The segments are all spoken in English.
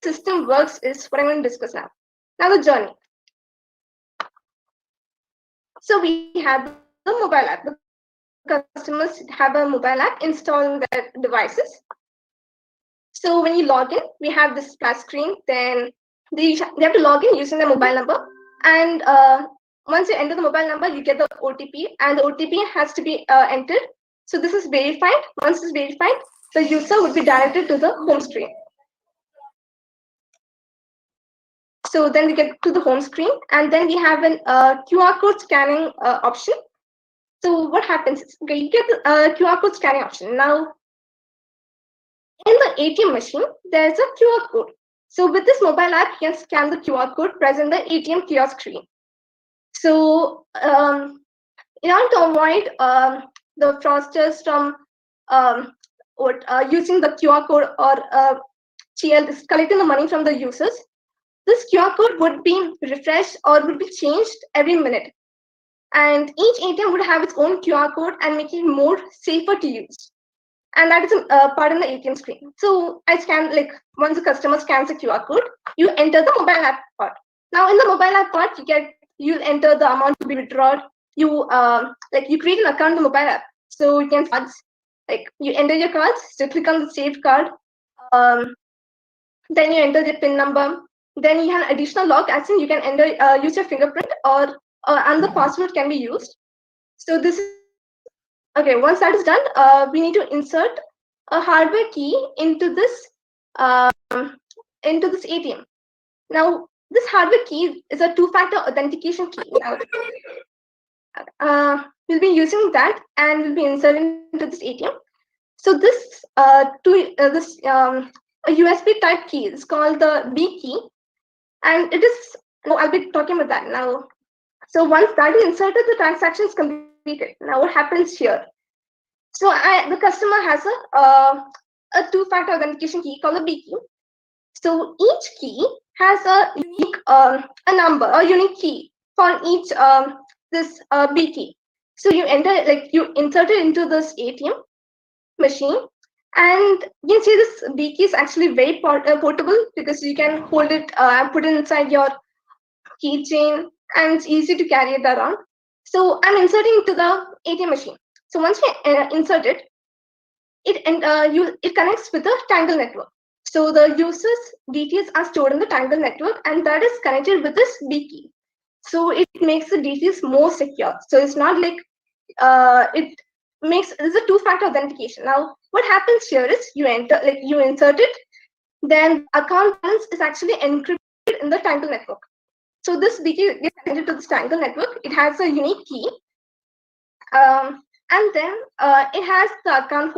system works is what I'm going to discuss now. Now the journey. So we have the mobile app. The customers have a mobile app installed on their devices. So when you log in, we have this splash screen. Then they have to log in using their mobile number. And once you enter the mobile number, you get the OTP, and the OTP has to be entered. So this is verified. Once it's verified, the user would be directed to the home screen. So then we get to the home screen, and then we have an QR code scanning option. So what happens is, okay, you get the QR code scanning option. Now, in the ATM machine, there's a QR code. So with this mobile app, you can scan the QR code present in the ATM kiosk screen. So in order to avoid the fraudsters from using the QR code or collecting the money from the users, this QR code would be refreshed or would be changed every minute. And each ATM would have its own QR code and make it more safer to use. And that is a part in the ATM screen. So I scan, like once the customer scans the QR code, you enter the mobile app part. Now in the mobile app part, you enter the amount to be withdrawn. You you create an account in the mobile app. So you can cards, like you enter your cards, so click on the saved card. Then you enter the PIN number. Then you have additional lock, as in you can enter use your fingerprint or and the password can be used. So this is okay. Once that is done, we need to insert a hardware key into this ATM. Now this hardware key is a two-factor authentication key. Now, we'll be using that and we'll be inserting into this ATM. So this a USB type key is called the B key, and it is. No, I'll be talking about that now. So once that is inserted, the transaction is completed. Now what happens here? So the customer has a two-factor authentication key called the B key. So each key has a unique a number, a unique key for each this B key. So you insert it into this ATM machine, and you can see this B key is actually very portable because you can hold it and put it inside your keychain, and it's easy to carry it around. So I'm inserting into the ATM machine. So once we insert it, it connects with the Tangle network. So the user's details are stored in the Tangle network, and that is connected with this B key. So it makes the details more secure. So it's not like it's a two-factor authentication. Now what happens here is you insert it, then account balance is actually encrypted in the Tangle network. So this B key gets connected to this Tangle network. It has a unique key, and then it has the account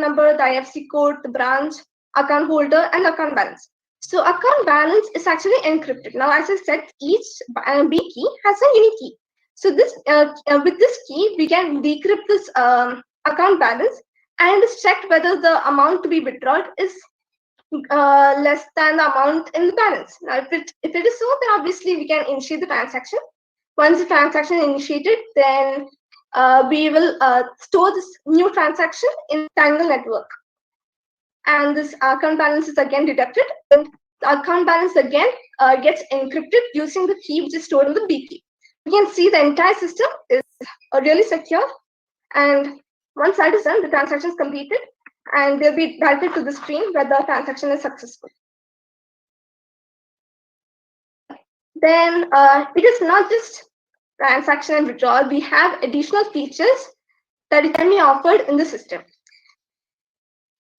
number, the IFSC code, the branch, account holder, and account balance. So account balance is actually encrypted. Now, as I said, each B key has a unique key. So this with this key, we can decrypt this account balance and check whether the amount to be withdrawn is less than the amount in the balance. Now, if it is so, then obviously we can initiate the transaction. Once the transaction is initiated, then we will store this new transaction in Tangle network, and this account balance is again deducted, and the account balance again gets encrypted using the key which is stored in the B key. You can see the entire system is really secure, and once that is done, the transaction is completed, and they'll be directed to the screen where the transaction is successful. Then it is not just transaction and withdrawal. We have additional features that can be offered in the system.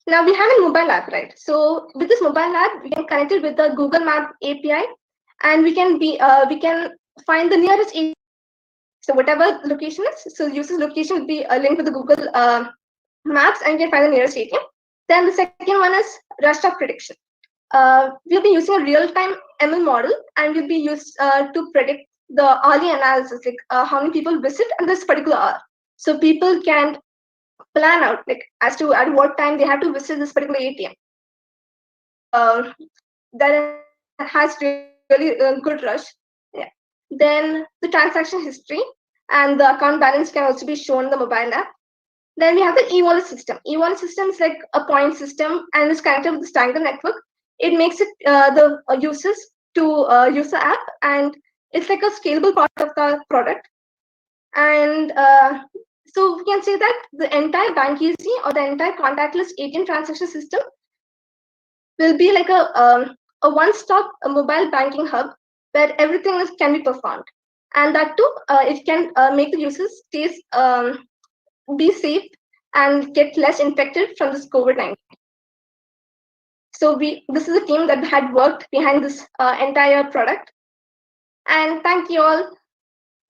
Now we have a mobile app, right? So with this mobile app, we can connect it with the Google Map API, and we can find the nearest ATM. So whatever location is, so user's location will be linked with the Google Maps, and you can find the nearest ATM. Then the second one is rush stop prediction. We'll be using a real-time ML model, and we'll be used to predict the early analysis, like how many people visit at this particular hour. So people can plan out like as to at what time they have to visit this particular ATM. That has really good rush. Yeah. Then the transaction history and the account balance can also be shown in the mobile app. Then we have the e-wallet system. E-wallet system is like a point system, and it's connected with the Tangle network. it makes it the users to use the app, and it's like a scalable part of the product. And so we can say that the entire Bank Easy or the entire contactless ATM transaction system will be like a one-stop mobile banking hub where everything can be performed. And that too, it can make the users be safe and get less infected from this COVID-19. So this is a team that had worked behind this entire product. And thank you all.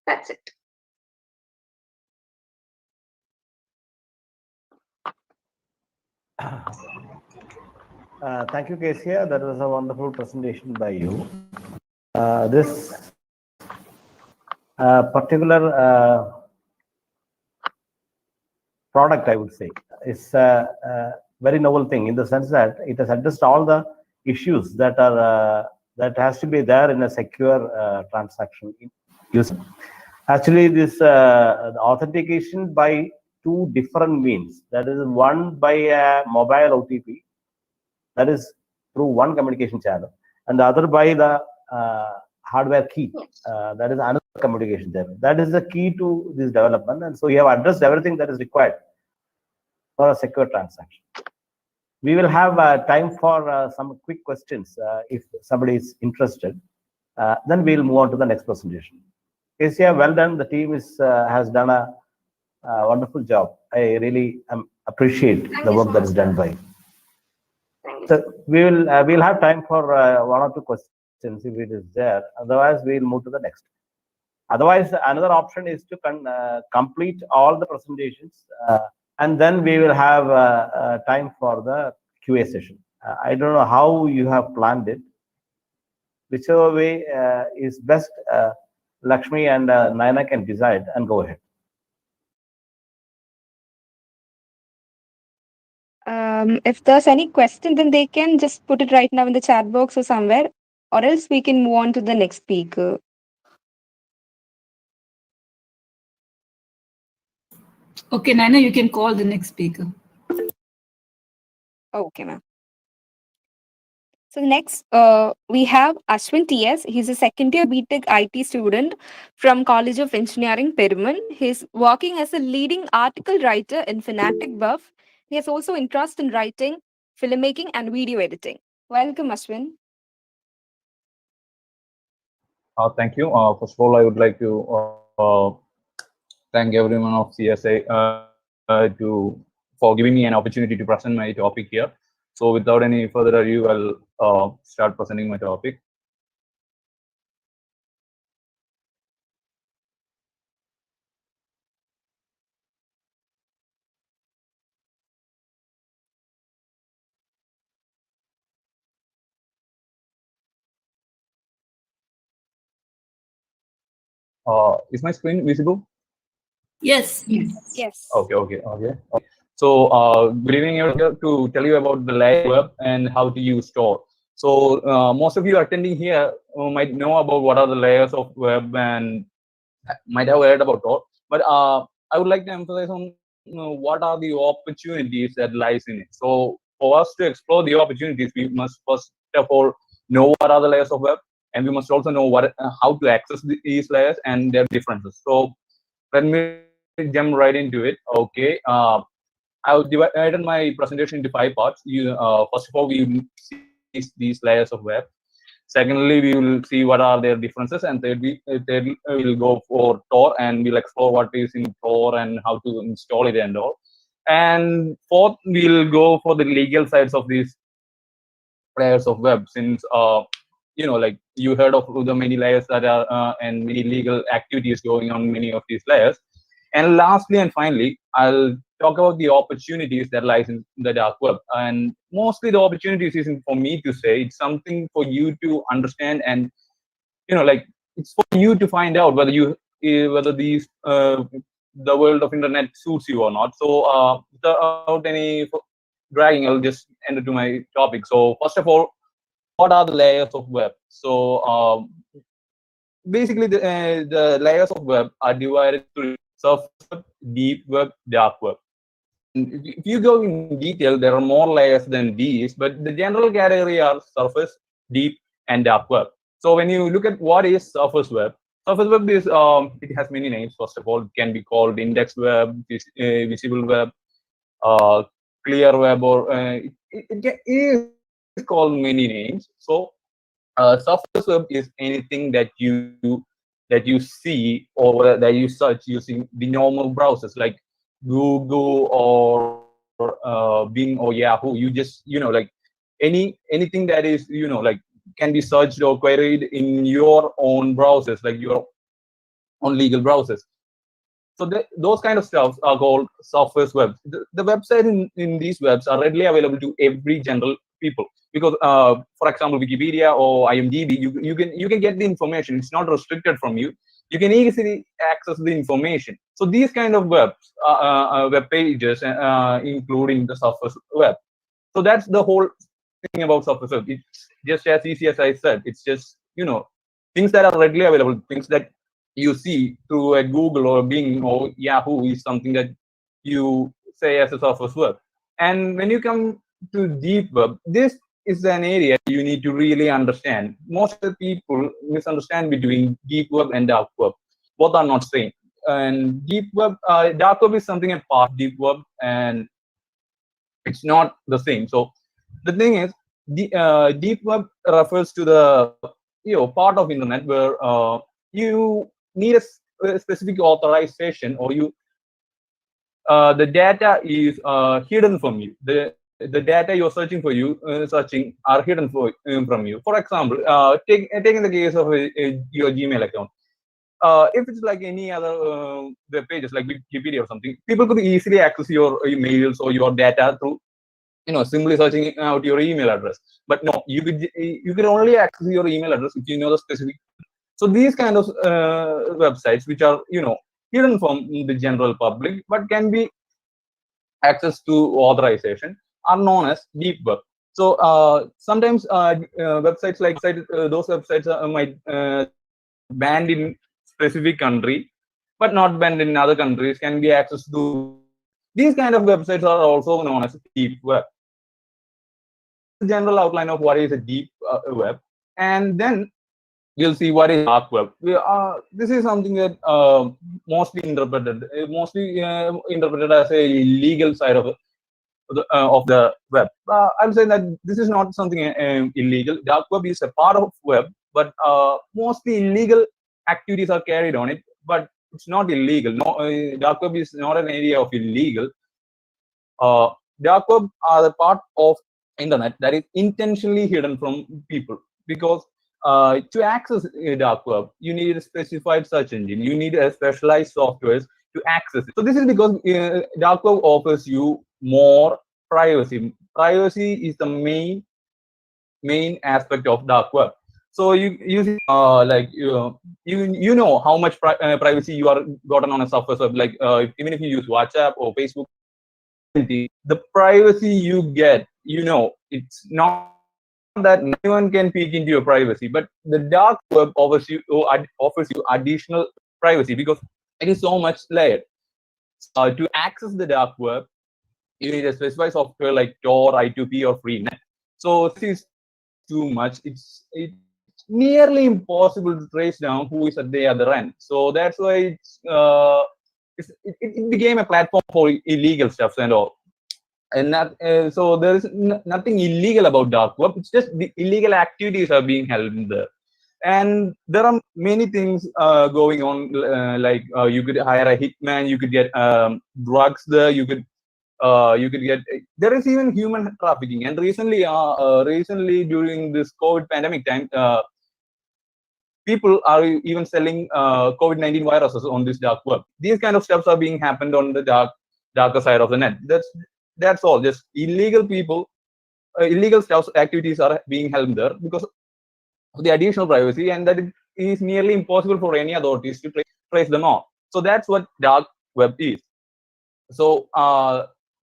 That's it. Thank you, Kezia. That was a wonderful presentation by you. This particular product, I would say, is a very novel thing in the sense that it has addressed all the issues that are that has to be there in a secure transaction using. Actually, this authentication by two different means. That is, one by a mobile OTP, that is through one communication channel, and the other by the hardware key, that is another communication channel. That is the key to this development, and so you have addressed everything that is required for a secure transaction. We will have time for some quick questions if somebody is interested. Then we'll move on to the next presentation. Asia, well done. The team has done a wonderful job. I really appreciate the work that is done by. So we'll have time for one or two questions if it is there. Otherwise, we'll move to the next. Otherwise, another option is to complete all the presentations, and then we will have time for the QA session. I don't know how you have planned it. Whichever way is best, Lakshmi and Naina can decide and go ahead. If there's any question, then they can just put it right now in the chat box or somewhere, or else we can move on to the next speaker. Okay, Naina, you can call the next speaker. Okay, ma'am. So next, we have Ashwin TS. He's a second-year BTech IT student from College of Engineering, Perumal. He's working as a leading article writer in Fanatic Buff. He has also interest in writing, filmmaking, and video editing. Welcome, Ashwin. Thank you. First of all, I would like to thank everyone of CSA for giving me an opportunity to present my topic here. So without any further ado, I'll start presenting my topic. Is my screen visible? Yes. Yes. Okay. So good evening. I'm here to tell you about the layer web and how to use Tor. So most of you attending here might know about what are the layers of web and might have heard about Tor. But I would like to emphasize on what are the opportunities that lies in it. So for us to explore the opportunities, we must first of all know what are the layers of web, and we must also know how to access these layers and their differences. So let me jump right into it. Okay. I've divided my presentation into 5 parts. First of all, we see these layers of web. Secondly, we will see what are their differences, and thirdly, we'll go for Tor and we'll explore what is in Tor and how to install it and all. And fourth, we'll go for the legal sides of these layers of web, since like you heard of the many layers that are and many legal activities going on many of these layers. And lastly and finally, I'll talk about the opportunities that lies in the dark web. And mostly the opportunities isn't for me to say, it's something for you to understand, and it's for you to find out whether these the world of internet suits you or not. So without any dragging, I'll just enter to my topic. So first of all, what are the layers of web? So basically the layers of web are divided into surface web, deep web, dark web. if you go in detail, there are more layers than these, but the general category are surface, deep, and dark web. So when you look at what is surface web is it has many names. First of all, it can be called index web, visible web, uh, clear web, or it is called many names. So surface web is anything that you see or that you search using the normal browsers like Google or Bing or Yahoo. You just anything that is like can be searched or queried in your own browsers, like your own legal browsers. So those kind of stuff are called surface webs. The website in these webs are readily available to every general people because, for example, Wikipedia or IMDb, you can get the information. It's not restricted from you. You can easily access the information. So these kind of web pages, including the surface web. So that's the whole thing about surface web. It's just as easy as I said. It's just things that are readily available, things that you see through a Google or Bing or Yahoo is something that you say as a surface web. And when you come to deep web, this is an area you need to really understand. Most of the people misunderstand between deep web and dark web. Both are not same. And dark web is something a part of deep web, and it's not the same. So the thing is, the deep web refers to the part of internet where you need a specific authorization, or the data is hidden from you. The data you're searching are hidden from you. For example, taking the case of your Gmail account. If it's like any other web pages like Wikipedia or something, people could easily access your emails or your data through simply searching out your email address. But no, you could only access your email address if you know the specific. So these kind of websites, which are hidden from the general public but can be access to authorization, are known as deep web. So sometimes websites like those websites might banned in specific country but not banned in other countries, can be accessed through deep web. These kind of websites are also known as deep web. So this is the general outline of what is a deep web, and then we'll see what is dark web. This is something that mostly interpreted as a legal side of the web. I'm saying that this is not something illegal. Dark web is a part of web, but mostly illegal activities are carried on it. But it's not illegal. No, dark web is not an area of illegal. Dark web are the part of internet that is intentionally hidden from people, because to access dark web, you need a specified search engine. You need a specialized software to access it. So this is because dark web offers you more privacy. Privacy is the main aspect of dark web. So you see, like you know how much privacy you are gotten on a surface web. Like even if you use WhatsApp or Facebook, the privacy you get, it's not that anyone can peek into your privacy, but the dark web offers you additional privacy because it is so much layered. To access the dark web, you need a specified software like Tor, I2P, or Freenet. So this is too much. It's nearly impossible to trace down who is at the other end. So that's why it became a platform for illegal stuff and all. And so there is nothing illegal about dark web. It's just the illegal activities are being held in there. And there are many things going on, like you could hire a hitman, you could get drugs there, you could get, there is even human trafficking. And recently during this COVID pandemic time, people are even selling COVID-19 viruses on this dark web. These kind of stuff are being happened on the darker side of the net. That's all. Just illegal stuff activities are being held there because of the additional privacy, and that it is nearly impossible for any authorities to trace them all. So that's what dark web is. So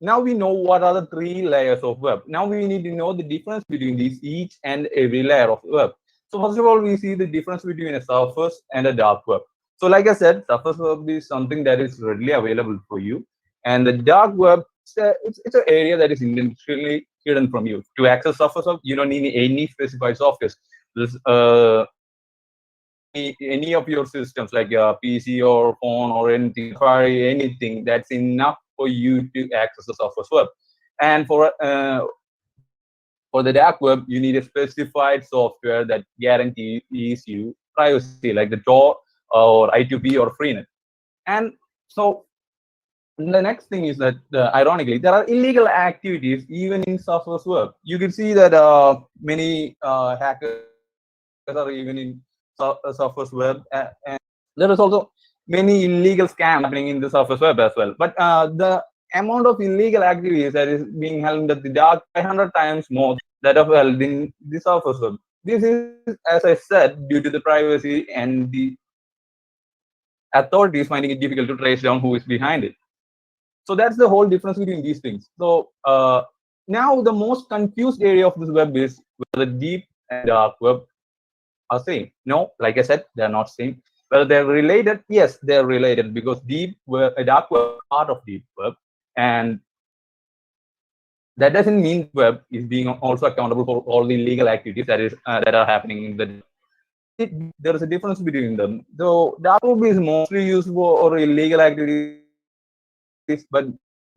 now we know what are the 3 layers of web. Now we need to know the difference between each and every layer of web. So first of all, we see the difference between a surface and a dark web. So like I said, surface web is something that is readily available for you, and the dark web it's an area that is intentionally hidden from you. To access Surface Web, you don't need any specified software. This any of your systems like your PC or phone or anything, Safari, anything, that's enough for you to access the Surface Web. And for the dark web, you need a specified software that guarantees you privacy, like the Tor or I2P or Freenet. And so the next thing is that, ironically, there are illegal activities even in Surface Web. You can see that many hackers are even in Surface Web, and there is also many illegal scams happening in the Surface Web as well. But the amount of illegal activities that is being held at the dark 500 times more that are held in the Surface Web. This is, as I said, due to the privacy and the authorities finding it difficult to trace down who is behind it. So that's the whole difference between these things. So now the most confused area of this web is whether the deep and dark web are same. No, like I said, they're not same. Whether they're related, yes, they're related, because deep web, dark web is part of deep web, and that doesn't mean web is being also accountable for all the illegal activities that are happening in the. There is a difference between them. So dark web is mostly used for illegal activities, but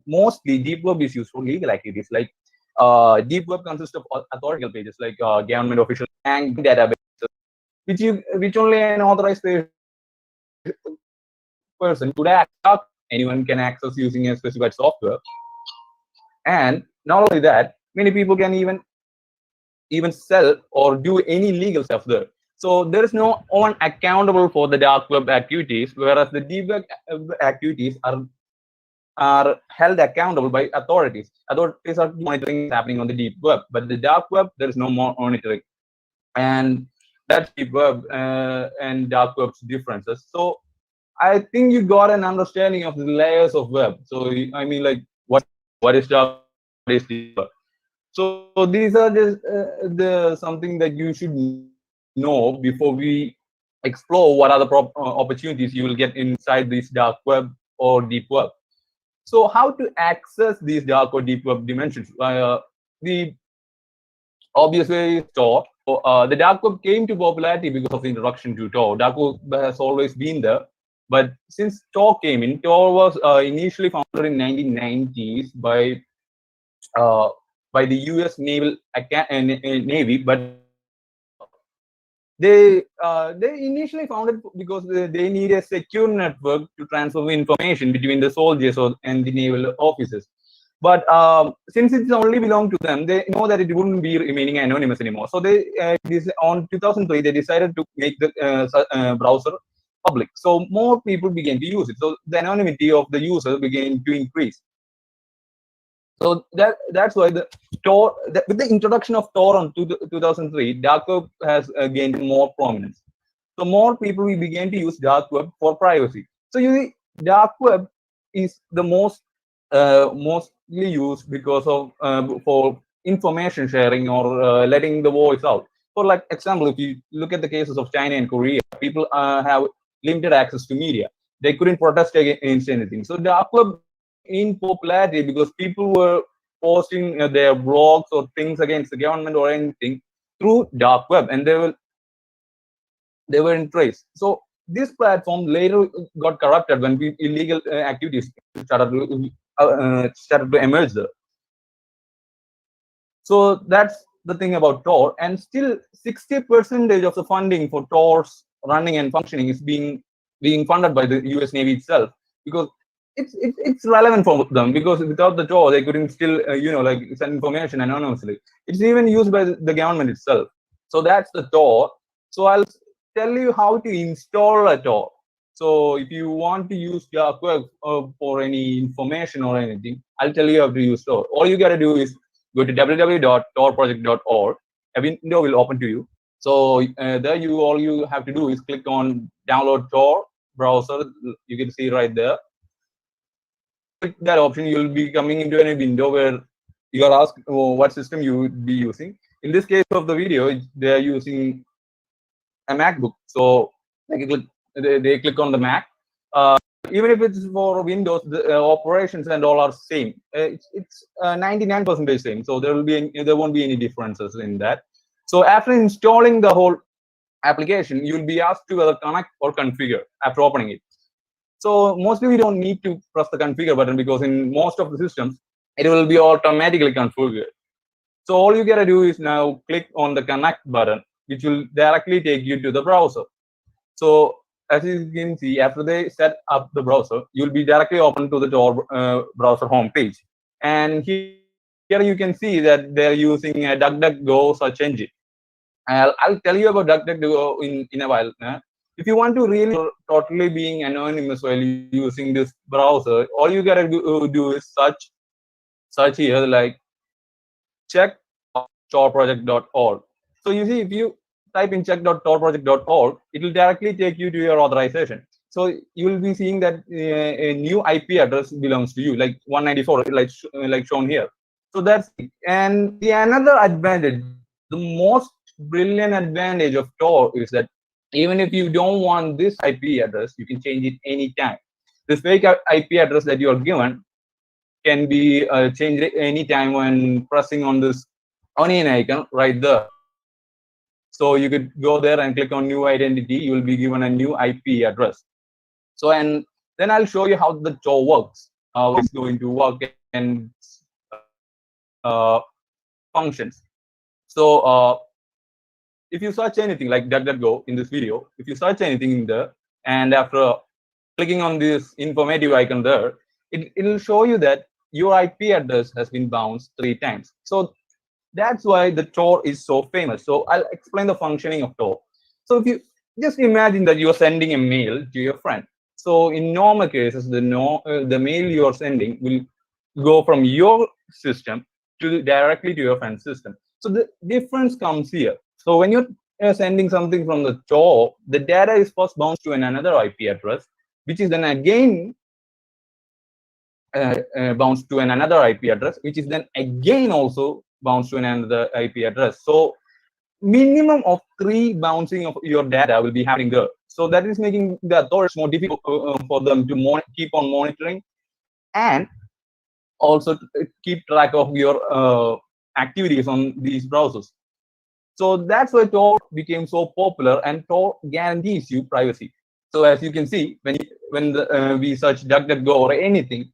mostly deep web is used for legal activities. Like deep web consists of authoritative pages, like government official and databases, which only an authorized person could access. Anyone can access using a specified software. And not only that, many people can even sell or do any legal stuff there. So there is no one accountable for the dark web activities, whereas the deep web activities are held accountable by authorities. Authorities are monitoring what's happening on the deep web, but the dark web, there is no more monitoring. And that's deep web and dark web's differences. So I think you got an understanding of the layers of web. So I mean, like, what is dark, what is deep web? So these are just the something that you should know before we explore what other opportunities you will get inside this dark web or deep web. So how to access these dark or deep web dimensions? The obvious way is Tor. So, the dark web came to popularity because of the introduction to Tor. Dark web has always been there, but since Tor came in, Tor was initially founded in 1990s by the U.S. Navy, but they initially founded because they need a secure network to transfer information between the soldiers and the naval officers. But since it's only belonged to them, they know that it wouldn't be remaining anonymous anymore. So they on 2003 they decided to make the browser public. So more people began to use it. So the anonymity of the user began to increase. So that's why with the introduction of Tor on 2003, dark web has gained more prominence. So more people began to use dark web for privacy. So dark web is the mostly used because of for information sharing or letting the voice out. For like example, if you look at the cases of China and Korea, people have limited access to media. They couldn't protest against anything. So dark web in popularity because people were posting their blogs or things against the government or anything through dark web, and they were in trace. So this platform later got corrupted when illegal activities started to emerge there. So that's the thing about Tor, and still 60% of the funding for Tor's running and functioning is being funded by the U.S. Navy itself, because it's relevant for them, because without the Tor they couldn't still like send information anonymously. It's even used by the government itself. So that's the Tor. So I'll tell you how to install a Tor. So if you want to use dark web for any information or anything, I'll tell you how to use Tor. All you gotta do is go to www.torproject.org. A window will open to you. So there all you have to do is click on download Tor browser. You can see right there. Click that option, you'll be coming into a window where you are asked what system you would be using. In this case of the video, they're using a MacBook. So they click on the Mac. even if it's for Windows, the operations and all are same. It's 99% same. So there won't be any differences in that. So after installing the whole application, you'll be asked to either connect or configure after opening it. So mostly we don't need to press the configure button because in most of the systems, it will be automatically configured. So all you gotta do is now click on the connect button, which will directly take you to the browser. So as you can see, after they set up the browser, you'll be directly open to the Tor browser homepage. And here you can see that they're using a DuckDuckGo search engine. I'll tell you about DuckDuckGo in a while. If you want to really totally being anonymous while using this browser, all you gotta do is search here like check.torproject.org. So you see, if you type in check.torproject.org, it will directly take you to your authorization. So you will be seeing that a new IP address belongs to you, like 194, like shown here. So that's it. And the another advantage, the most brilliant advantage of Tor is that even if you don't want this IP address, you can change it anytime. This fake IP address that you are given can be changed anytime when pressing on this onion icon right there. So you could go there and click on new identity. You will be given a new IP address. So, and then I'll show you how the Tor works, how it's going to work and functions. So if you search anything like DuckDuckGo in this video, if you search anything in there, and after clicking on this informative icon there, it will show you that your IP address has been bounced 3 times. So that's why the Tor is so famous. So I'll explain the functioning of Tor. So if you just imagine that you're sending a mail to your friend. So in normal cases, the mail you're sending will go from your system directly to your friend's system. So the difference comes here. So when you're sending something from the Tor, the data is first bounced to another IP address, which is then again bounced to another IP address, which is then again also bounced to another IP address. So minimum of 3 bouncing of your data will be happening there. So that is making the authorities more difficult for them to keep on monitoring and also to keep track of your activities on these browsers. So that's why Tor became so popular, and Tor guarantees you privacy. So as you can see, when we search DuckDuckGo or anything,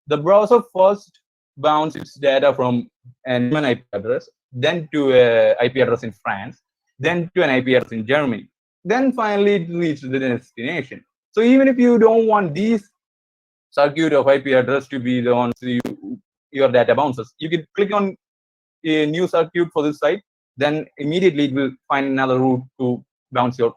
the browser first bounces its data from an German IP address, then to an IP address in France, then to an IP address in Germany. Then finally it reaches the destination. So even if you don't want these circuit of IP address to be the ones your data bounces, you can click on a new circuit for this site, then immediately it will find another route to bounce your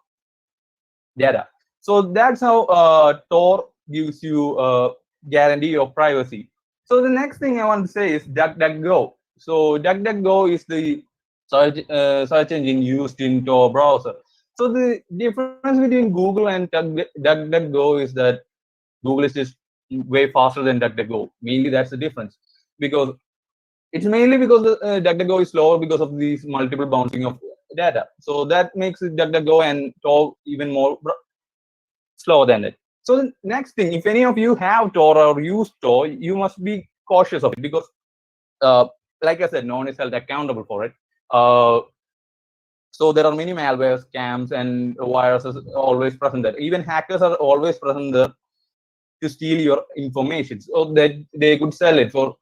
data. So that's how Tor gives you guarantee of privacy. So the next thing I want to say is DuckDuckGo. So DuckDuckGo is the search engine used in Tor browser. So the difference between Google and DuckDuckGo is that Google is just way faster than DuckDuckGo. Mainly that's the difference, because it's mainly because DuckDuckGo is slower because of these multiple bouncing of data. So that makes DuckDuckGo and Tor even more slower than it. So the next thing, if any of you have Tor or use Tor, you must be cautious of it, because like I said, no one is held accountable for it. So there are many malware scams and viruses always present there. Even hackers are always present there to steal your information, so that they could sell it for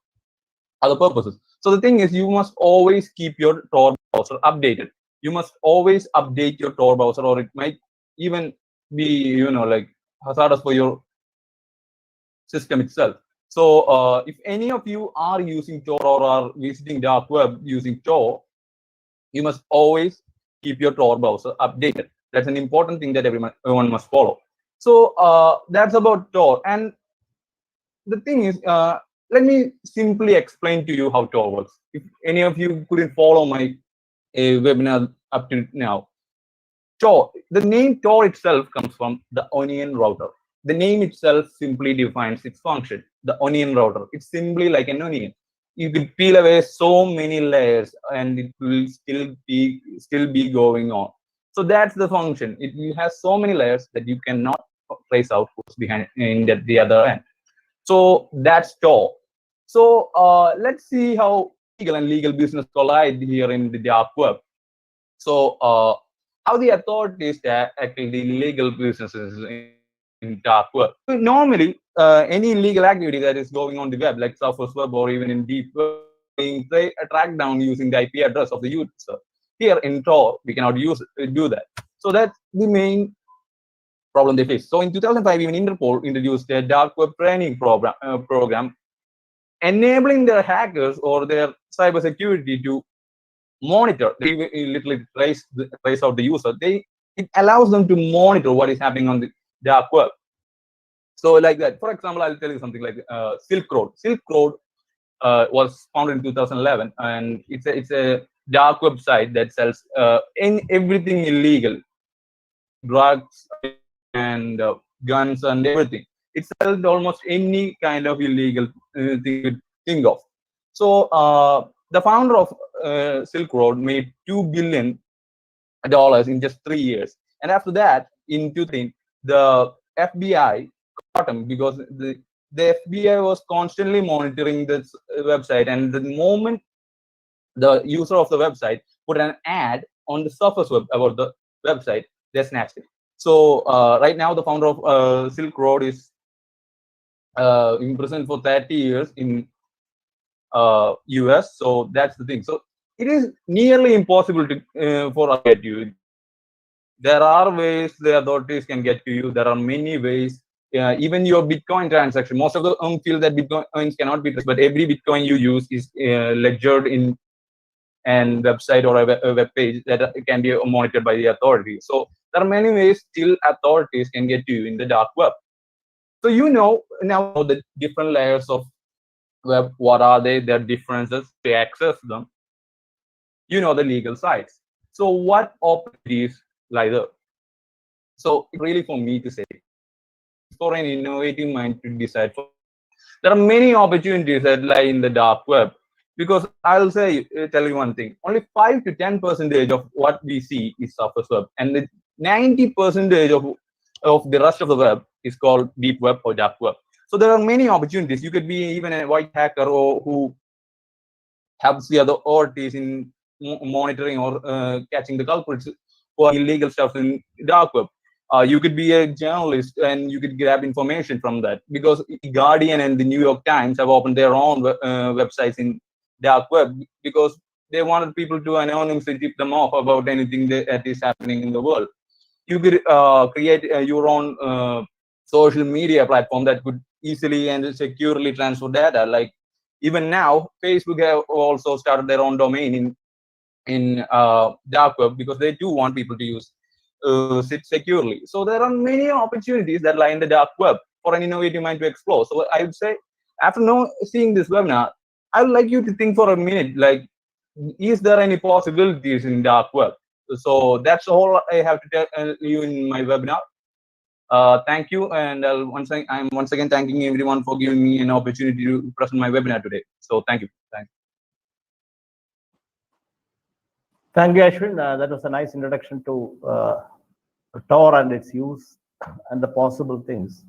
other purposes. So the thing is, you must always keep your Tor browser updated. You must always update your Tor browser, or it might even be, like hazardous for your system itself. So if any of you are using Tor or are visiting dark web using Tor, you must always keep your Tor browser updated. That's an important thing that everyone must follow. So that's about Tor. And the thing is, let me simply explain to you how Tor works. If any of you couldn't follow my webinar up to now, Tor, the name Tor itself comes from the onion router. The name itself simply defines its function. The onion router. It's simply like an onion. You could peel away so many layers, and it will still be going on. So that's the function. It has so many layers that you cannot trace out who's behind in the other end. So that's Tor. So let's see how legal and legal business collide here in the dark web. So how the authorities tackle the legal businesses in dark web. So normally, any illegal activity that is going on the web, like surface web or even in deep web, being tracked down using the IP address of the user. Here in Tor, we cannot do that. So that's the main problem they face. So in 2005, even Interpol introduced a dark web training program enabling their hackers or their cybersecurity to monitor. They literally trace out the user. It allows them to monitor what is happening on the dark web. So like that. For example, I'll tell you something like Silk Road. Silk Road was founded in 2011, and it's a dark website that sells in everything illegal, drugs and guns and everything. It sells almost any kind of illegal thing you could think of. So the founder of Silk Road made $2 billion in just 3 years, and after that, in 2013, the FBI caught him because the FBI was constantly monitoring this website, and the moment the user of the website put an ad on the surface web about the website, they snatched it. So right now, the founder of Silk Road is imprisoned for 30 years in US. So that's the thing. So it is nearly impossible to for us to get you. There are ways the authorities can get to you. There are many ways. Even your Bitcoin transaction, most of them feel that Bitcoins cannot be traced, but every Bitcoin you use is ledgered in an website or a web page that can be monitored by the authorities. So there are many ways still authorities can get to you in the dark web. So now you know the different layers of web. What are they? Their differences to access them. You know the legal sides. So what opportunities lie there? So it's really for me to say, for an innovative mind to decide. There are many opportunities that lie in the dark web, because I'll tell you one thing: only 5 to 10% of what we see is surface web, and the 90% of the rest of the web is called deep web or dark web. So there are many opportunities. You could be even a white hacker or who helps the other authorities in monitoring or catching the culprits for illegal stuff in dark web. You could be a journalist and you could grab information from that, because the Guardian and the New York Times have opened their own websites in dark web because they wanted people to anonymously tip them off about anything that is happening in the world. You could create your own social media platform that could easily and securely transfer data. Like even now, Facebook have also started their own domain in dark web because they do want people to use sit securely. So there are many opportunities that lie in the dark web for an innovative mind to explore. So I would say, after seeing this webinar, I would like you to think for a minute, like, is there any possibilities in dark web? So that's all I have to tell you in my webinar. Thank you, and I'm once again thanking everyone for giving me an opportunity to present my webinar today. So thank you. Thanks. Thank you, Ashwin. That was a nice introduction to Tor and its use and the possible things.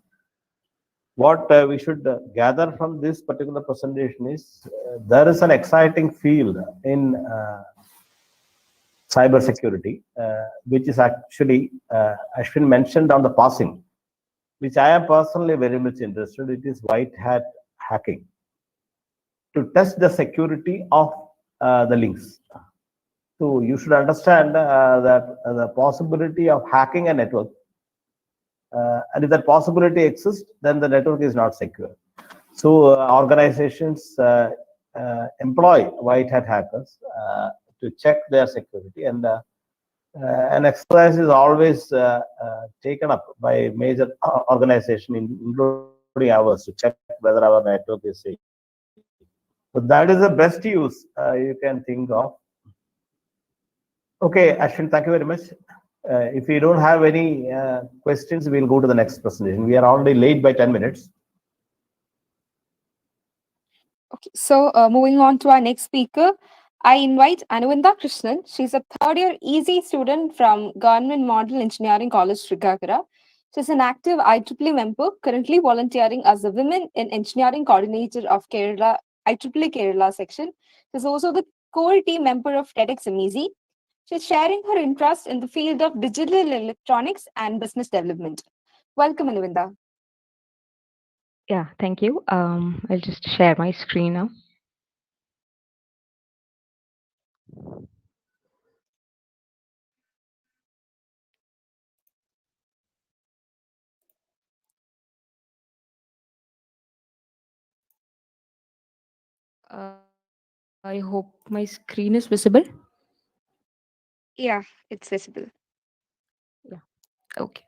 What we should gather from this particular presentation is there is an exciting field in cybersecurity, which is actually, Ashwin mentioned on the passing, which I am personally very much interested in. It is white hat hacking, to test the security of the links. So you should understand that the possibility of hacking a network, and if that possibility exists, then the network is not secure. So organizations employ white hat hackers to check their security, and an exercise is always taken up by major organization, including ours, to check whether our network is safe. So that is the best use you can think of. Okay, Ashwin, thank you very much. If we don't have any questions, we'll go to the next presentation. We are already late by 10 minutes. Okay, so moving on to our next speaker, I invite Anuvinda Krishnan. She's a third-year EASY student from Government Model Engineering College, Srikakulam. She's an active IEEE member, currently volunteering as a Women in Engineering Coordinator of Kerala IEEE Kerala section. She's also the core team member of TEDx MEZ. She's sharing her interest in the field of digital electronics and business development. Welcome, Anuvinda. Yeah, thank you. I'll just share my screen now. I hope my screen is visible. Yeah, it's visible. Yeah. Okay.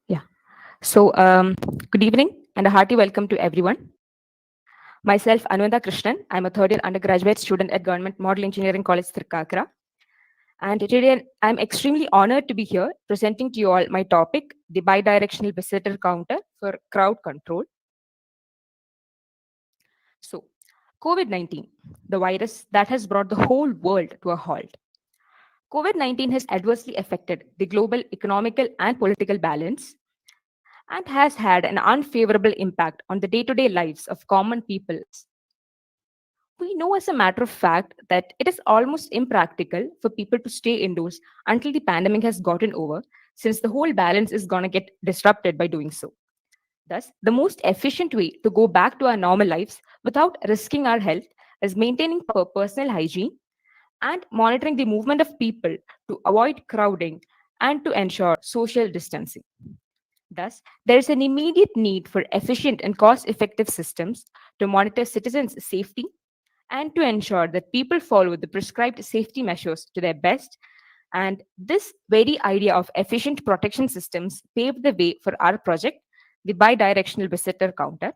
Yeah. So, good evening and a hearty welcome to everyone. Myself, Anvanda Krishnan. I'm a third year undergraduate student at Government Model Engineering College, Thirkkakra. And today I'm extremely honored to be here presenting to you all my topic, the bidirectional visitor counter for crowd control. So, COVID 19, the virus that has brought the whole world to a halt. COVID 19 has adversely affected the global economical and political balance and has had an unfavorable impact on the day to day lives of common people. We know as a matter of fact that it is almost impractical for people to stay indoors until the pandemic has gotten over, since the whole balance is going to get disrupted by doing so. Thus, the most efficient way to go back to our normal lives without risking our health is maintaining personal hygiene and monitoring the movement of people to avoid crowding and to ensure social distancing. Thus, there is an immediate need for efficient and cost effective systems to monitor citizens' safety and to ensure that people follow the prescribed safety measures to their best. And this very idea of efficient protection systems paved the way for our project, the bidirectional visitor counter.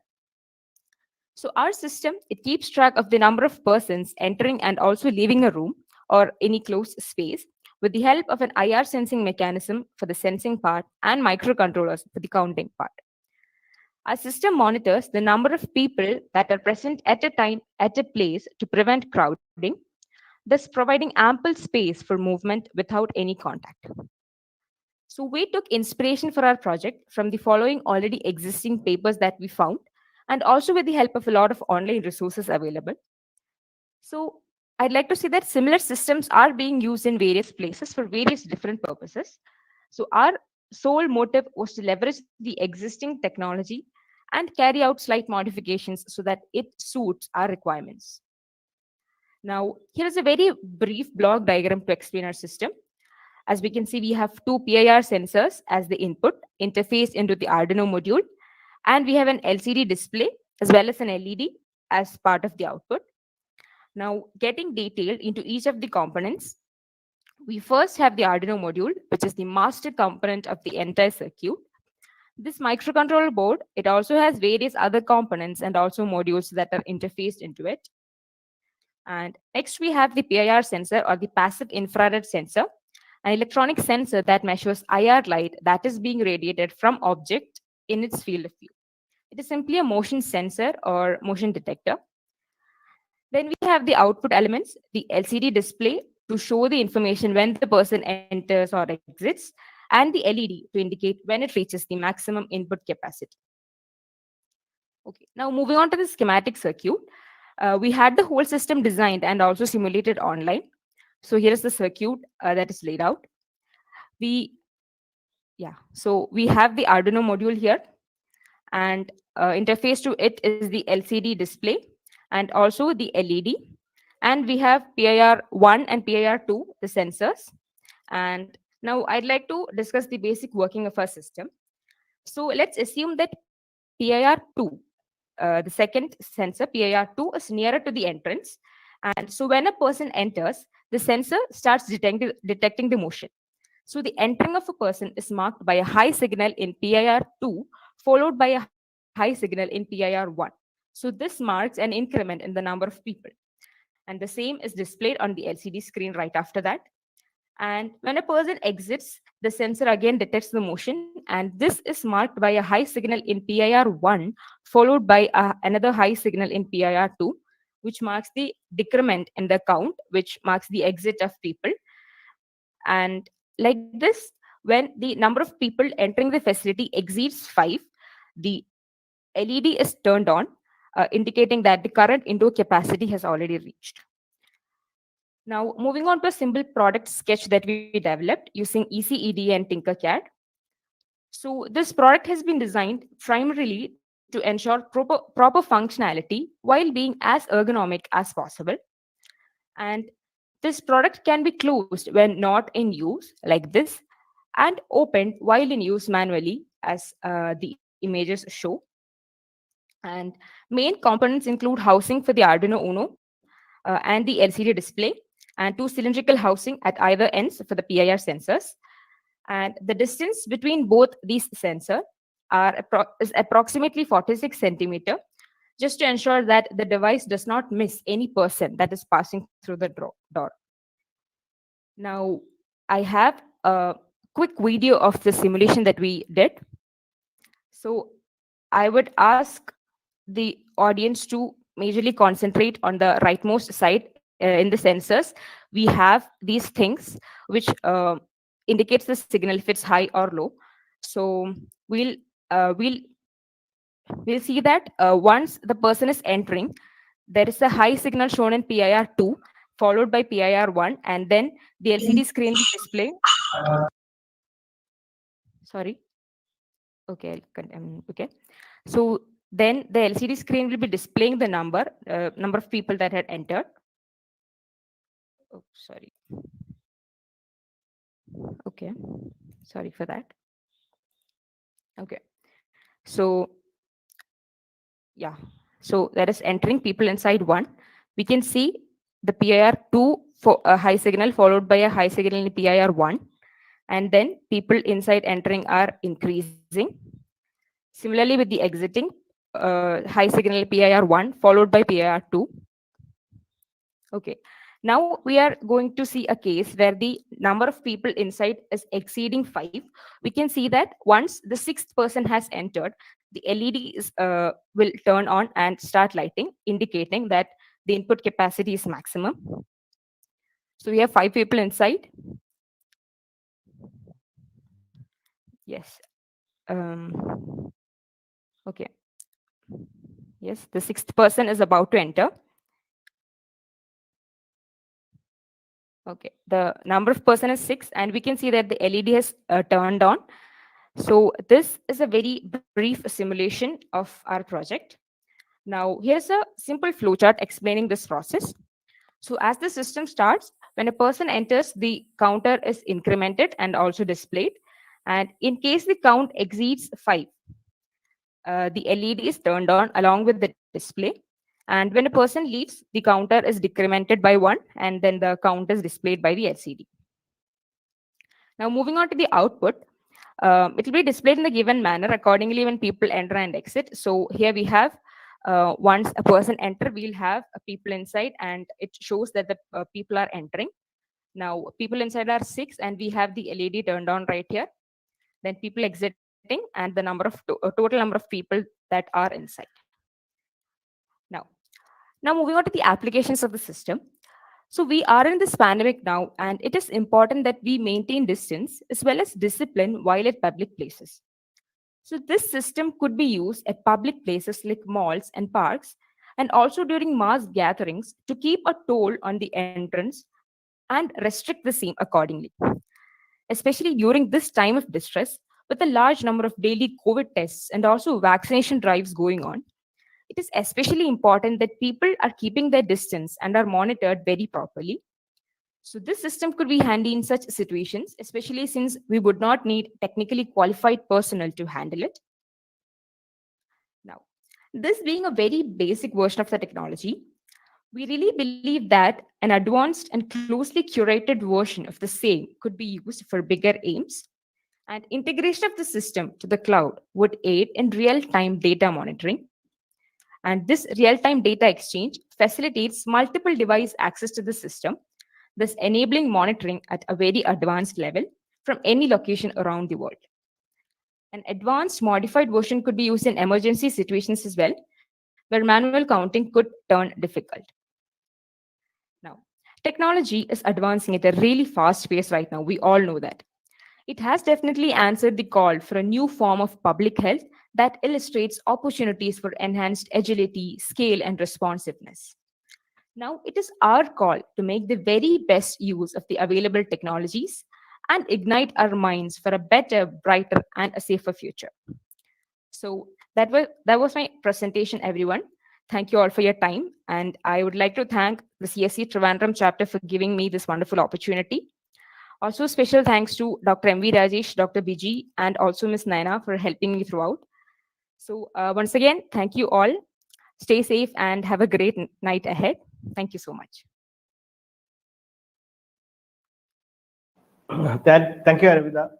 So our system, it keeps track of the number of persons entering and also leaving a room or any closed space with the help of an IR sensing mechanism for the sensing part and microcontrollers for the counting part. Our system monitors the number of people that are present at a time at a place to prevent crowding, thus providing ample space for movement without any contact. So we took inspiration for our project from the following already existing papers that we found, and also with the help of a lot of online resources available. So I'd like to say that similar systems are being used in various places for various different purposes. So our sole motive was to leverage the existing technology and carry out slight modifications so that it suits our requirements. Now, here is a very brief block diagram to explain our system. As we can see, we have two PIR sensors as the input interfaced into the Arduino module, and we have an LCD display as well as an LED as part of the output. Now, getting detailed into each of the components, we first have the Arduino module, which is the master component of the entire circuit. This microcontroller board, it also has various other components and also modules that are interfaced into it. And next we have the PIR sensor or the passive infrared sensor, an electronic sensor that measures IR light that is being radiated from object in its field of view. It is simply a motion sensor or motion detector. Then we have the output elements, the LCD display to show the information when the person enters or exits, and the LED to indicate when it reaches the maximum input capacity. Okay, now moving on to the schematic circuit, we had the whole system designed and also simulated online. So here is the circuit that is laid out. We, yeah, so we have the Arduino module here, and interface to it is the LCD display and also the LED. And we have PIR1 and PIR2, the sensors. And now I'd like to discuss the basic working of our system. So let's assume that PIR2, the second sensor, PIR2, is nearer to the entrance. And so when a person enters, the sensor starts detecting the motion. So the entering of a person is marked by a high signal in PIR2, followed by a high signal in PIR1. So this marks an increment in the number of people. And the same is displayed on the LCD screen right after that. And when a person exits, the sensor again detects the motion, and this is marked by a high signal in PIR1, followed by another high signal in PIR2, which marks the decrement in the count, which marks the exit of people. And like this, When the number of people entering the facility exceeds 5, the LED is turned on, indicating that the current indoor capacity has already reached. Now, moving on to a simple product sketch that we developed using ECED and Tinkercad. So, this product has been designed primarily to ensure proper functionality while being as ergonomic as possible. And this product can be closed when not in use, like this, and opened while in use manually, as the images show. And main components include housing for the Arduino Uno and the LCD display, and two cylindrical housing at either ends for the PIR sensors. And the distance between both these sensors is approximately 46 centimeter, just to ensure that the device does not miss any person that is passing through the door. Now, I have a quick video of the simulation that we did. So I would ask the audience to majorly concentrate on the rightmost side in the sensors. We have these things which indicates the signal if it's high or low. So we'll uh, we'll we'll see that once the person is entering, there is a high signal shown in PIR 2, followed by PIR 1, and then the LCD screen will display. Sorry. Okay. Okay. So then the LCD screen will be displaying the number of people that had entered. Oh, sorry. Okay. Sorry for that. Okay. So yeah. So that is entering people inside 1. We can see the PIR 2 for a high signal followed by a high signal in PIR 1. And then people inside entering are increasing. Similarly with the exiting, high signal PIR 1 followed by PIR 2. Okay. Now we are going to see a case where the number of people inside is exceeding 5. We can see that once the 6th person has entered, the LED will turn on and start lighting, indicating that the input capacity is maximum. So we have 5 people inside. Yes. Okay. Yes, the 6th person is about to enter. Okay, the number of person is 6, and we can see that the LED has turned on. So this is a very brief simulation of our project. Now, here's a simple flowchart explaining this process. So as the system starts, when a person enters, the counter is incremented and also displayed. And in case the count exceeds 5, the LED is turned on along with the display. And when a person leaves, the counter is decremented by 1, and then the count is displayed by the LCD. Now, moving on to the output, it will be displayed in the given manner accordingly when people enter and exit. So here we have once a person enter, we'll have people inside, and it shows that the people are entering. Now, people inside are 6, and we have the LED turned on right here. Then people exiting, and the number of total number of people that are inside. Now, moving on to the applications of the system. So we are in this pandemic now, and it is important that we maintain distance as well as discipline while at public places. So this system could be used at public places like malls and parks, and also during mass gatherings to keep a toll on the entrance and restrict the same accordingly. Especially during this time of distress, with a large number of daily COVID tests and also vaccination drives going on, it is especially important that people are keeping their distance and are monitored very properly. So this system could be handy in such situations, especially since we would not need technically qualified personnel to handle it. Now, this being a very basic version of the technology, we really believe that an advanced and closely curated version of the same could be used for bigger aims, and integration of the system to the cloud would aid in real-time data monitoring. And this real-time data exchange facilitates multiple device access to the system, thus enabling monitoring at a very advanced level from any location around the world. An advanced modified version could be used in emergency situations as well, where manual counting could turn difficult. Now, technology is advancing at a really fast pace right now. We all know that. It has definitely answered the call for a new form of public health that illustrates opportunities for enhanced agility, scale, and responsiveness. Now, it is our call to make the very best use of the available technologies and ignite our minds for a better, brighter, and a safer future. So that was my presentation, everyone. Thank you all for your time, and I would like to thank the CSC Trivandrum chapter for giving me this wonderful opportunity. Also, special thanks to Dr. M.V. Rajesh, Dr. Biji, and also Ms. Naina for helping me throughout. So, once again, thank you all. Stay safe and have a great night ahead. Thank you so much. Thank you, Arvida.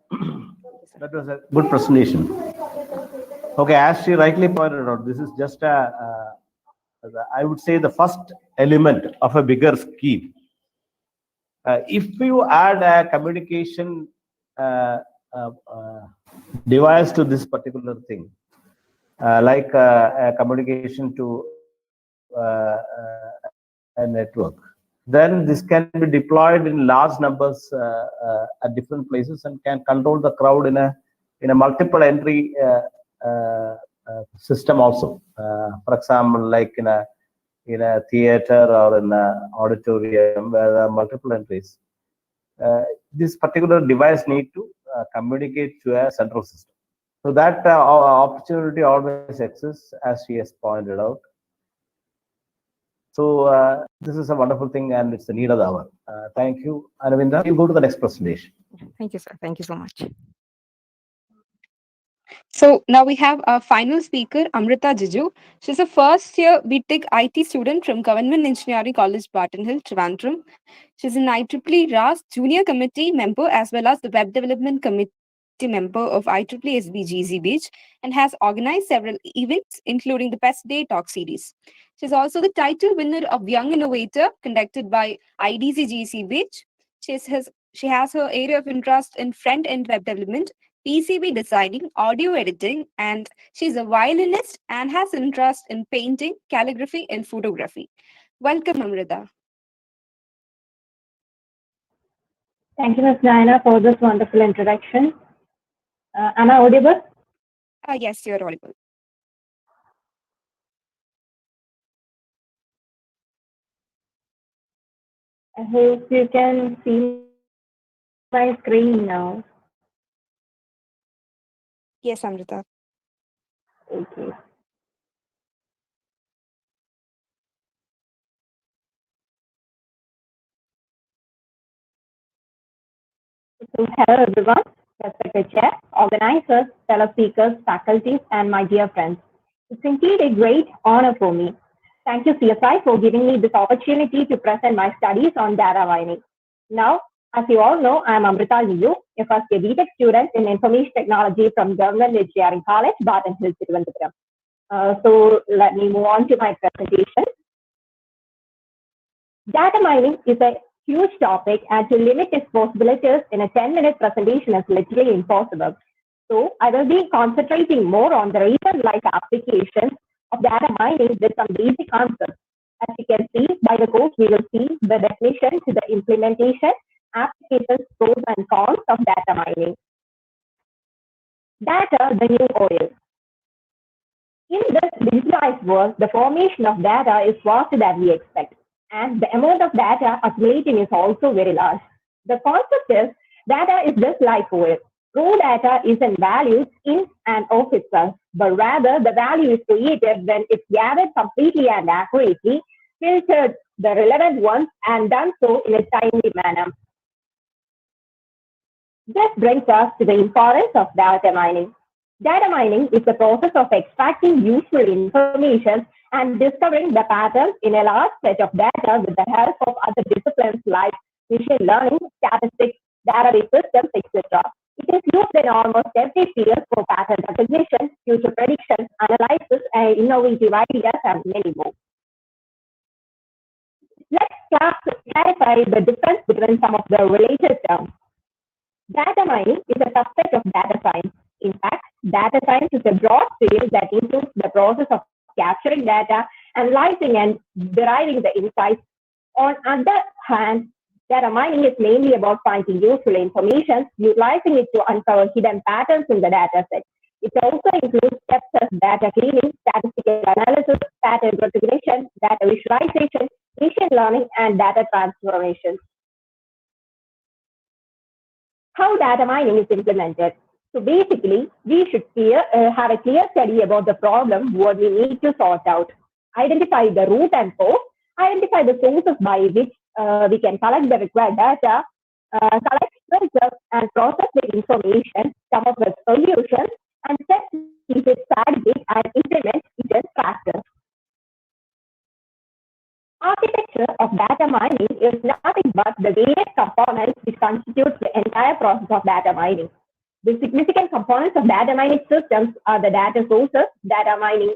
That was a good presentation. Okay, as she rightly pointed out, this is just I would say, the first element of a bigger scheme. If you add a communication device to this particular thing, like a communication to a network, then this can be deployed in large numbers at different places and can control the crowd in a multiple entry system also. For example, like in a theater or in an auditorium where there are multiple entries, this particular device need to communicate to a central system. So that opportunity always exists, as she has pointed out. So this is a wonderful thing, and it's the need of the hour. Thank you, Aravinda. You go to the next presentation. Thank you, sir. Thank you so much. So now we have our final speaker, Amrita Jiju. She's a first year BTech IT student from Government Engineering College, Barton Hill, Trivandrum. She's an IEEE RAS Junior Committee member as well as the Web Development Committee member of IEEE SBGZ Beach and has organized several events, including the Best Day Talk series. She's also the title winner of Young Innovator conducted by IDCGC Beach. She has her area of interest in front-end web development, PCB designing, audio editing, and she's a violinist and has interest in painting, calligraphy, and photography. Welcome, Amrita. Thank you, Ms. Naina, for this wonderful introduction. Am I audible? Yes, you're audible. I hope you can see my screen now. Yes, Amrita. Okay. So, hello everyone, respected chair, organizers, fellow speakers, faculties, and my dear friends. It's indeed a great honor for me. Thank you, CSI, for giving me this opportunity to present my studies on data mining. Now, as you all know, I am Amrita Liu, a first year BTech student in Information Technology from Government Engineering College, Barton Hill, Thiruvananthapuram. So, let me move on to my presentation. Data mining is a huge topic, and to limit its possibilities in a 10-minute presentation is literally impossible. So I will be concentrating more on the real-life applications of data mining with some basic concepts. As you can see by the course, we will see the definition to the implementation, applications, pros and cons of data mining. Data, the new oil. In this digitalized world, the formation of data is faster than we expect, and the amount of data accumulating is also very large. The concept is data is just like oil. Raw data isn't valued in and of itself, but rather the value is created when it's gathered completely and accurately, filtered the relevant ones, and done so in a timely manner. This brings us to the importance of data mining. Data mining is the process of extracting useful information and discovering the patterns in a large set of data with the help of other disciplines like machine learning, statistics, database systems, etc. It is used in almost every field for pattern recognition, future prediction, analysis, and innovative ideas, and many more. Let's clarify the difference between some of the related terms. Data mining is a subset of data science. In fact, data science is a broad field that includes the process of capturing data, analyzing and deriving the insights. On the other hand, Data mining is mainly about finding useful information, utilizing it to uncover hidden patterns in the data set. It also includes steps such as data cleaning, statistical analysis, pattern recognition, data visualization, machine learning, and data transformation. How data mining is implemented. So basically, we should have a clear study about the problem, what we need to sort out, identify the root and cause, identify the sources by which we can collect the required data, collect, preserve, and process the information, come up with solutions, and set keep it strategic and implement it in practice. Architecture of data mining is nothing but the various components which constitute the entire process of data mining. The significant components of data mining systems are the data sources, data mining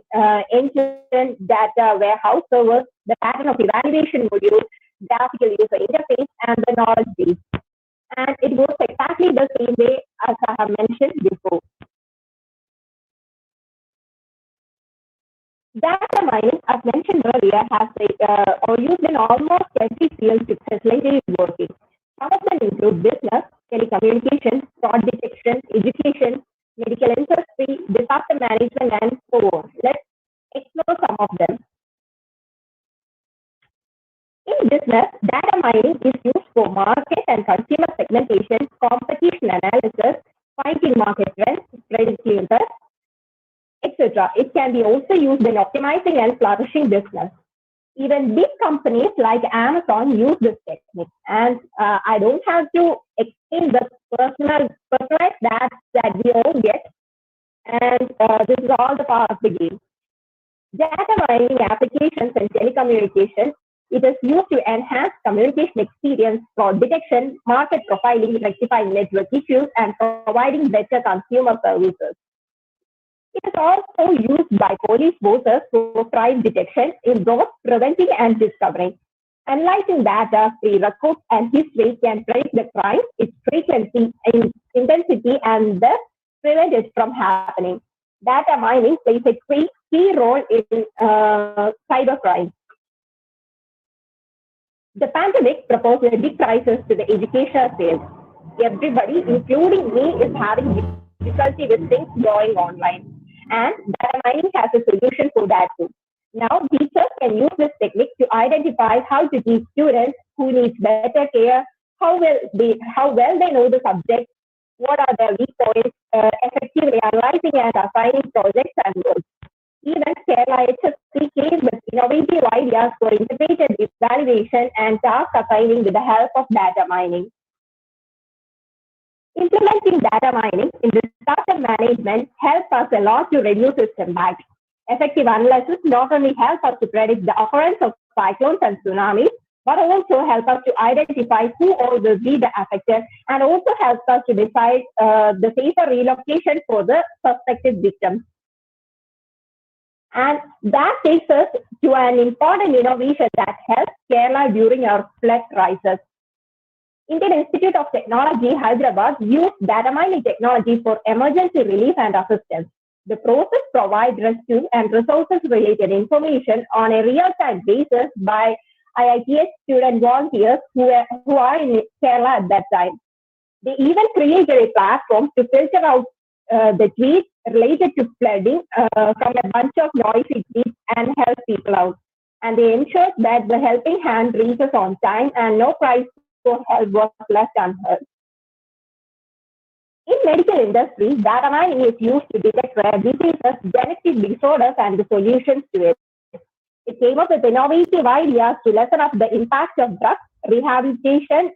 engine, data warehouse servers, the pattern of evaluation module, graphical user interface, and the knowledge base. And it goes exactly the same way as I have mentioned before. Data mining, as mentioned earlier, has or used in almost every field to facilitate working. Some of them include business, telecommunications, fraud detection, education, medical industry, disaster management, and so on. Let's explore some of them. In business, data mining is used for market and consumer segmentation, competition analysis, finding market trends, predicting interest, etc. It can be also used in optimizing and flourishing business. Even big companies like Amazon use this technique, and I don't have to explain the personalized that we all get, and this is all the part of the game. Data mining applications and telecommunications, it is used to enhance communication experience, fraud detection, market profiling, rectifying network issues, and providing better consumer services. It is also used by police forces for crime detection in both preventing and discovering. Analyzing data, pre-records, and history can predict the crime, its frequency, intensity, and thus prevent it from happening. Data mining plays a key role in cybercrime. The pandemic proposed a big crisis to the educational field. Everybody, including me, is having difficulty with things going online. And data mining has a solution for that too. Now, teachers can use this technique to identify how to teach students who need better care, how well they know the subject, what are their weak points, effectively analyzing and assigning projects and work. Even Kerala HSC came with innovative ideas for integrated evaluation and task assigning with the help of data mining. Implementing data mining in disaster management helps us a lot to reduce its impact. Effective analysis not only helps us to predict the occurrence of cyclones and tsunamis, but also help us to identify who all will be the affected, and also helps us to decide the safer relocation for the suspected victims. And that takes us to an important innovation that helped Kerala during our flood crisis. Indian Institute of Technology, Hyderabad, used data mining technology for emergency relief and assistance. The process provides rescue and resources-related information on a real-time basis by IITS student volunteers who are in Kerala at that time. They even created a platform to filter out the tweets related to flooding from a bunch of noisy tweets and help people out. And they ensured that the helping hand reaches on time and no price for help was left unheard. In medical industry, data mining is used to detect rare diseases, genetic disorders, and the solutions to it. It came up with innovative ideas to lessen up the impact of drugs, rehabilitation,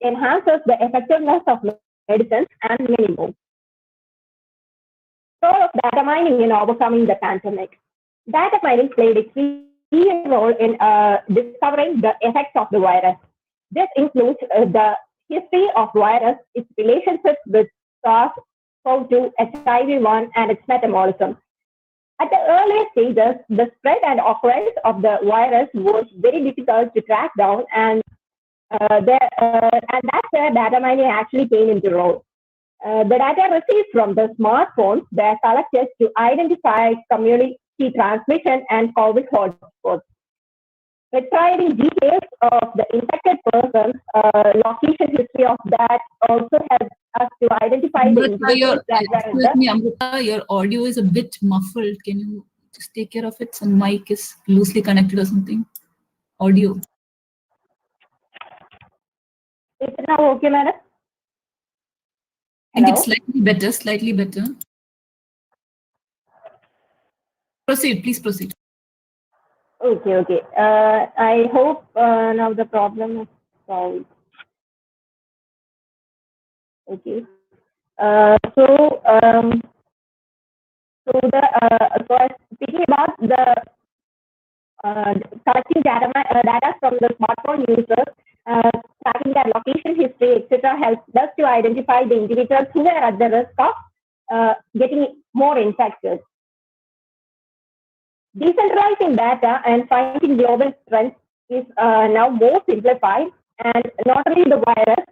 enhances the effectiveness of medicines, and many more. Role of data mining in overcoming the pandemic. Data mining played a key role in discovering the effects of the virus. This includes the history of virus, its relationships with SARS-CoV-2, HIV-1, and its metabolism. At the earlier stages, the spread and occurrence of the virus was very difficult to track down, and that's where data mining actually came into role. The data received from the smartphones were collected to identify community transmission and COVID hotspots. retrieving details of the infected person's location history of that also helps us to identify the individuals that were in excuse me, Amrita, your audio is a bit muffled. Can you just take care of it? Some mic is loosely connected or something. Audio. Is it now okay, madam? I think Hello? it's slightly better, slightly better. Proceed, please proceed. Okay, okay. I hope now the problem is solved. Okay. So speaking about the collecting data from the smartphone users, tracking their location history, etc., helps us to identify the individuals who are at the risk of getting more infected. Decentralizing data and finding global trends is now more simplified, and not only the virus,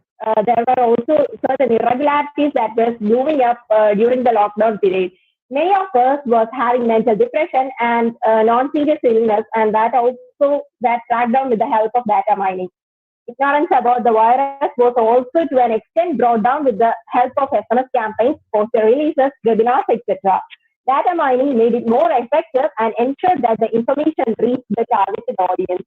there were also certain irregularities that were moving up during the lockdown period. Many of us was having mental depression and non-serious illness, and that tracked down with the help of data mining. Ignorance about the virus was also to an extent brought down with the help of SMS campaigns, poster releases, webinars, etc. Data mining made it more effective and ensured that the information reached the targeted audience.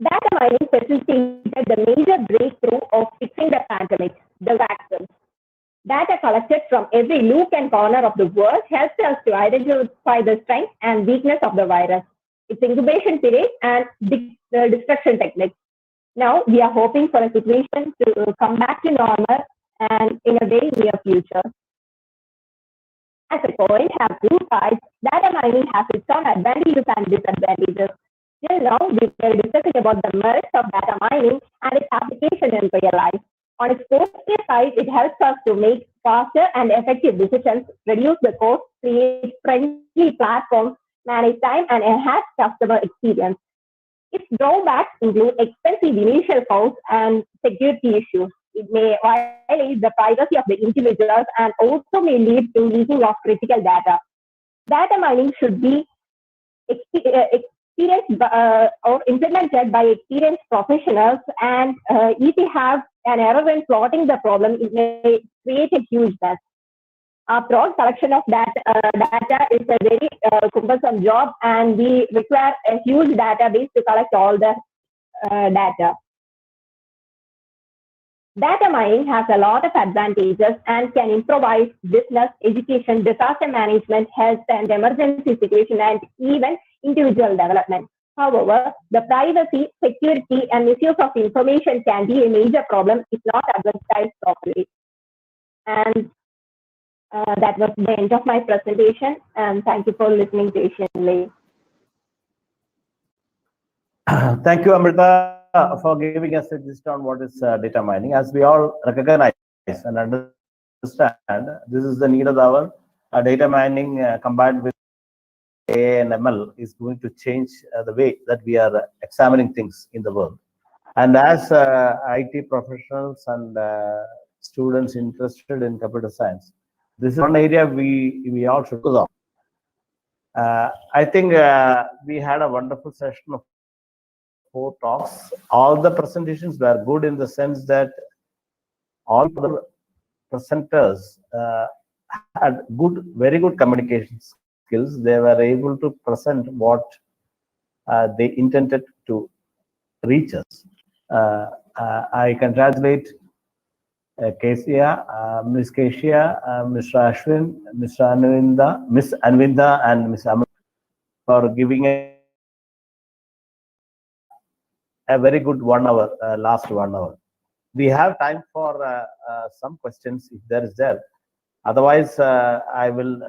Data mining facilitated the major breakthrough of fixing the pandemic, the vaccine. Data collected from every nook and corner of the world helps us to identify the strength and weakness of the virus, its incubation period, and destruction techniques. Now, we are hoping for a situation to come back to normal and in a very near future. As a coin has two sides, data mining has its own advantages and disadvantages. Till now, we were discussing about the merits of data mining and its application in real life. On its positive side, it helps us to make faster and effective decisions, reduce the cost, create friendly platforms, manage time, and enhance customer experience. Its drawbacks include expensive initial costs and security issues. It may violate the privacy of the individuals and also may lead to leaking of critical data. Data mining should be experienced or implemented by experienced professionals, and if you have an error in plotting the problem, it may create a huge mess. After all, collection of data is a very cumbersome job, and we require a huge database to collect all the data. Data mining has a lot of advantages and can improvise business, education, disaster management, health and emergency situation, and even individual development. However, the privacy, security, and misuse of information can be a major problem if not advertised properly. And that was the end of my presentation, and thank you for listening patiently. Thank you, Amrita, for giving us a gist on what is data mining. As we all recognize and understand, this is the need of the hour. Data mining combined with AI and ML is going to change the way that we are examining things in the world. And as IT professionals and students interested in computer science, this is one area we all should focus on. I think we had a wonderful session of 4 talks. All the presentations were good in the sense that all the presenters had very good communication skills. They were able to present what they intended to reach us. I congratulate Kesia, Ms. Kesia, Mr. Ashwin, Miss Anvinda, and Ms. Amrita for giving a very good 1 hour, last 1 hour. We have time for some questions if there is there. Otherwise, I will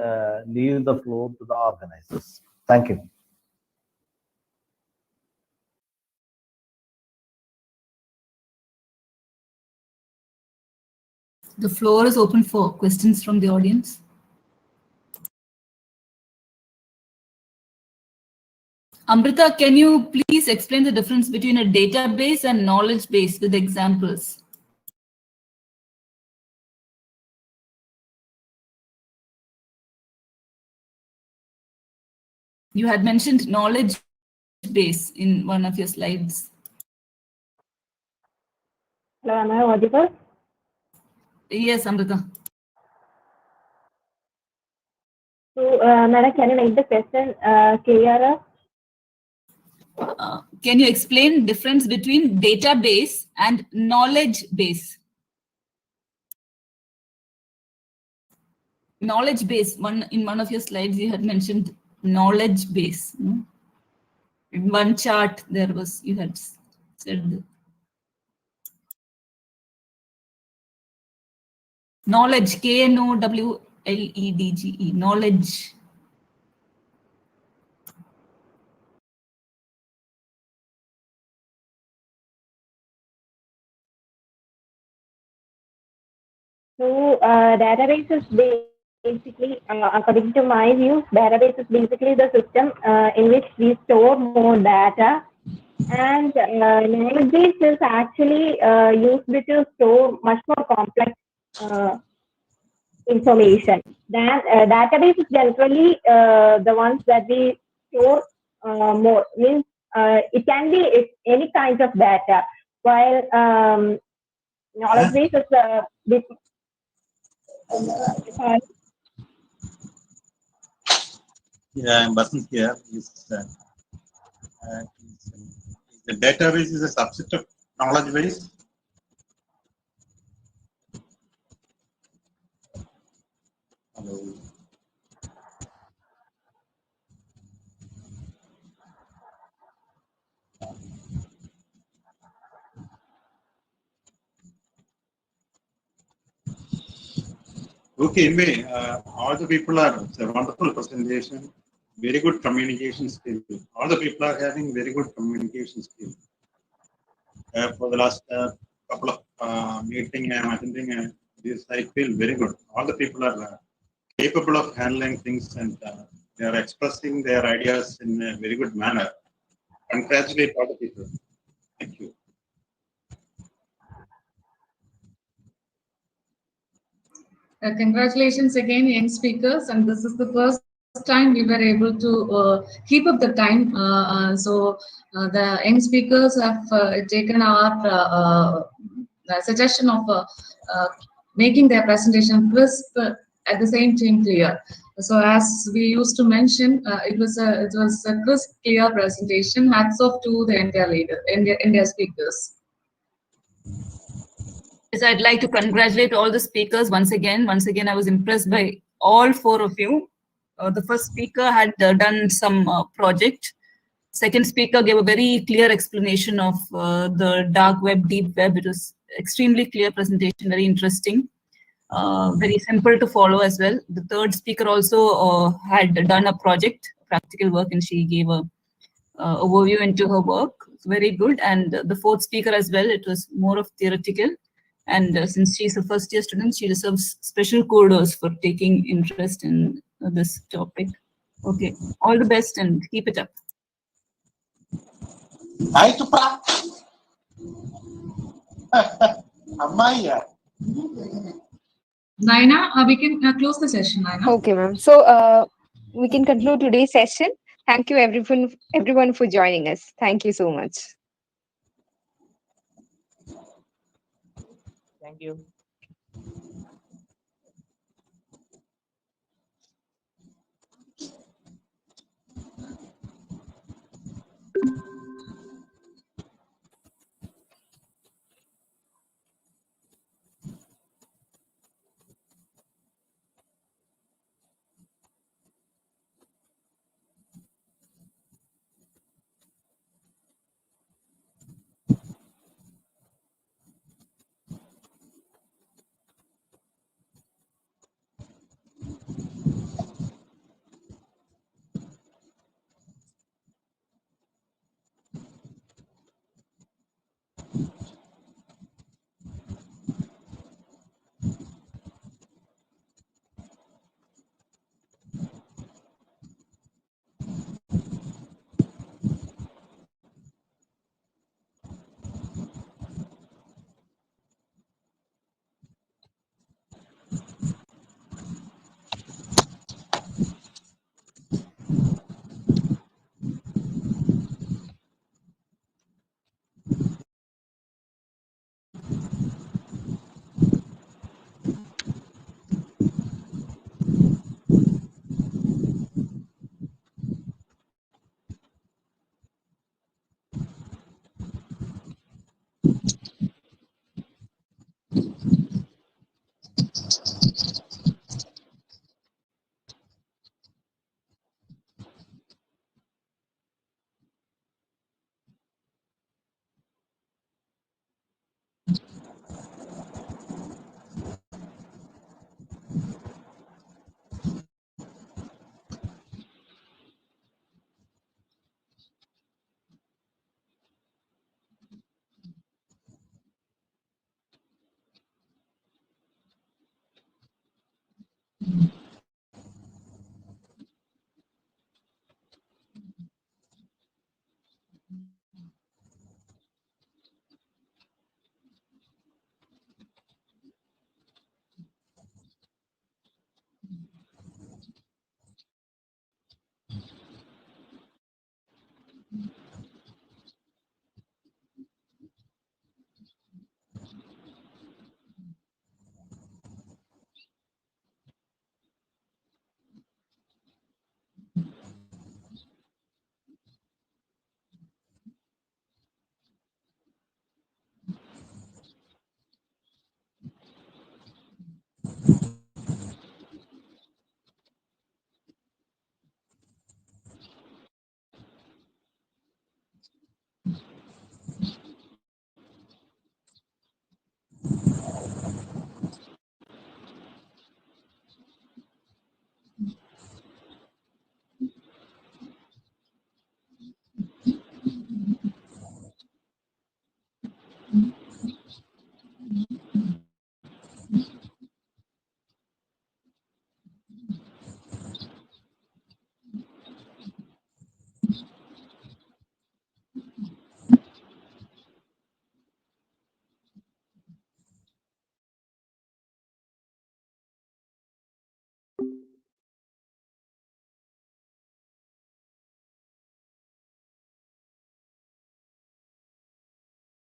leave the floor to the organizers. Thank you. The floor is open for questions from the audience. Amrita, can you please explain the difference between a database and knowledge base with examples? You had mentioned knowledge base in one of your slides. Hello, am I audible? Yes, Amrita. So, Madam, can you make the question clearer? Can you explain difference between database and knowledge base? Knowledge base, in one of your slides, you had mentioned knowledge base. In one chart, there was, you had said knowledge, KNOWLEDGE, knowledge. So, databases basically, according to my view, database is basically the system in which we store more data, and knowledge base is actually used to store much more complex information. Then database is generally the ones that we store more. Means it can be any kind of data, while knowledge base is Yeah, Basant here. The database is a subset of knowledge base. Hello. Okay, anyway, all the people are, it's a wonderful presentation, very good communication skill. All the people are having very good communication skill. For the last couple of meeting I'm attending, this I feel very good. All the people are capable of handling things, and they are expressing their ideas in a very good manner. Congratulate all the people. Thank you. Congratulations again, young speakers. And this is the first time we were able to keep up the time. The young speakers have taken our suggestion of making their presentation crisp, at the same time clear. So as we used to mention, it was a crisp, clear presentation. Hats off to the India speakers. Yes, I'd like to congratulate all the speakers once again. Once again, I was impressed by all four of you. The first speaker had done some project. Second speaker gave a very clear explanation of the dark web, deep web. It was extremely clear presentation, very interesting, very simple to follow as well. The third speaker also had done a project, practical work, and she gave a overview into her work. It's very good. And the fourth speaker as well, it was more of theoretical. And since she's a first year student, she deserves special kudos for taking interest in this topic. Okay, all the best and keep it up. Hi, Supra. Amaya. Naina, we can close the session, Naina. Okay, ma'am. So we can conclude today's session. Thank you, everyone for joining us. Thank you so much. Thank you.